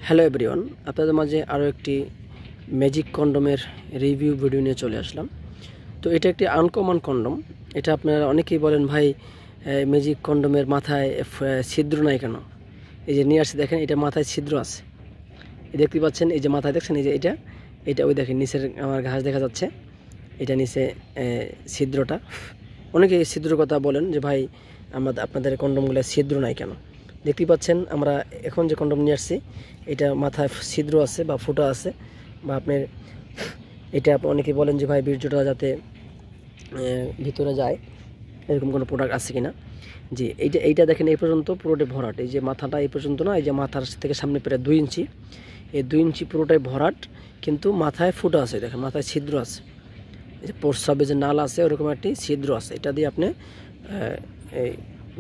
Hello everyone, আপনাদের মাঝে আরও একটি ম্যাজিক কন্ডোমের রিভিউ ভিডিও নিয়ে চলে আসলাম। তো এটা একটি আনকমন কন্ডোম। এটা আপনারা অনেকেই বলেন, ভাই ম্যাজিক কন্ডোমের মাথায় ছিদ্র নাই কেন? এই যে নিয়ে আসছে, দেখেন এটা মাথায় ছিদ্র আছে। দেখতে পাচ্ছেন, এই যে মাথায় দেখছেন, এই যে এটা ওই দেখেন নিচের আমার ঘাস দেখা যাচ্ছে, এটা নিচে ছিদ্রটা। অনেকে ছিদ্র কথা বলেন যে ভাই আপনাদের কন্ডোমগুলো ছিদ্র নাই কেন? দেখতে পাচ্ছেন আমরা এখন যে কন্ডোম নিয়ে আসছি, এটা মাথায় ছিদ্র আছে বা ফুটা আছে, বা আপনার এটা অনেকে বলেন যে ভাই বীর্যটা যাতে ভিতরে যায়, এরকম কোনো প্রোডাক্ট আছে কিনা। জি, এইটা দেখেন এই পর্যন্ত পুরোটাই ভরাট। এই যে মাথাটা এই পর্যন্ত না, এই যে মাথার থেকে সামনে প্রায় 2 ইঞ্চি, এই 2 ইঞ্চি পুরোটাই ভরাট, কিন্তু মাথায় ফুটা আছে। দেখেন মাথায় ছিদ্র আছে, এই যে প্রস্রাবে যে নাল আছে ওরকম একটি ছিদ্র আছে। এটা দিয়ে আপনি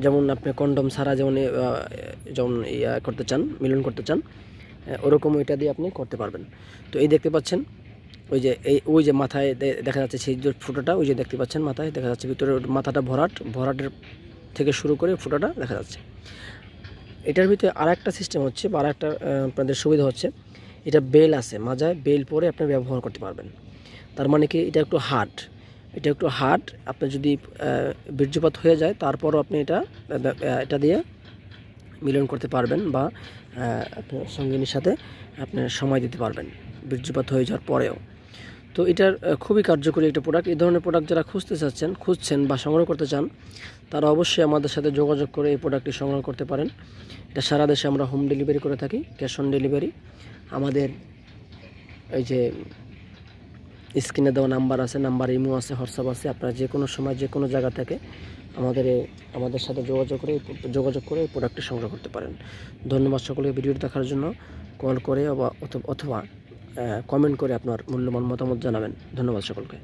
যেমন আপনি কন্ডোম ছাড়া যেমন করতে চান, মিলন করতে চান, ওরকম ওইটা দিয়ে আপনি করতে পারবেন। তো এই দেখতে পাচ্ছেন ওই যে মাথায় দেখা যাচ্ছে সেই যে ফুটাটা, ওই যে দেখতে পাচ্ছেন মাথায় দেখা যাচ্ছে ভিতরে মাথাটা ভরাটের থেকে শুরু করে ফুটাটা দেখা যাচ্ছে। এটার ভিতরে আর একটা সিস্টেম হচ্ছে, বা আর একটা আপনাদের সুবিধা হচ্ছে, এটা বেল আছে, মাজায় বেল পরে আপনি ব্যবহার করতে পারবেন। তার মানে কি, এটা একটু হার্ড। আপনি যদি বীর্যপাত হয়ে যায় তারপরও আপনি এটা দিয়ে মিলন করতে পারবেন, বা আপনার সঙ্গিনীর সাথে আপনার সময় দিতে পারবেন বীর্যপাত হয়ে যাওয়ার পরেও। তো এটার খুবই কার্যকরী একটা প্রোডাক্ট। এই ধরনের প্রোডাক্ট যারা খুঁজছেন বা সংগ্রহ করতে চান, তারা অবশ্যই আমাদের সাথে যোগাযোগ করে এই প্রোডাক্টটি সংগ্রহ করতে পারেন। এটা সারা দেশে আমরা হোম ডেলিভারি করে থাকি, ক্যাশ অন ডেলিভারি। আমাদের এই যে স্ক্রিনে দেওয়া নাম্বার আছে, নাম্বার ইমো আছে, হোয়াটসঅ্যাপ আছে। আপনারা যে কোনো সময় যে কোনো জায়গা থেকে আমাদের সাথে যোগাযোগ করে এই প্রোডাক্টটি সংগ্রহ করতে পারেন। ধন্যবাদ সকলকে ভিডিওটি দেখার জন্য। কল করে অথবা কমেন্ট করে আপনার মূল্যবান মতামত জানাবেন। ধন্যবাদ সকলকে।